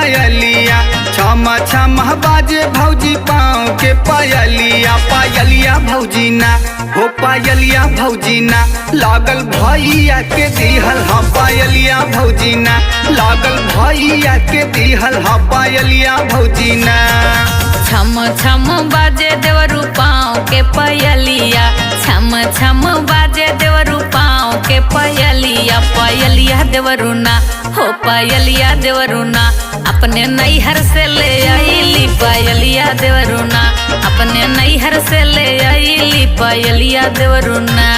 पायलिया, छम छम बाजे भौजी पाँव के पायलिया। पायलिया भौजी ना हो पायलिया भौजी ना, लागल भैया के दिहल हा पायलिया भौजी ना, लागल भैया के दिहल हा पायलिया भौजी ना। छम छम बाजे देवरू पाँव के पायलिया, छम छम बाजे देवरू पाँव के पायलिया। पायलिया देवरू ना हो पायलिया देवरू ना, अपने नैहर से ले आईली पायलिया देवरू ना, अपने नैहर से ले आईली पायलिया देवरू ना।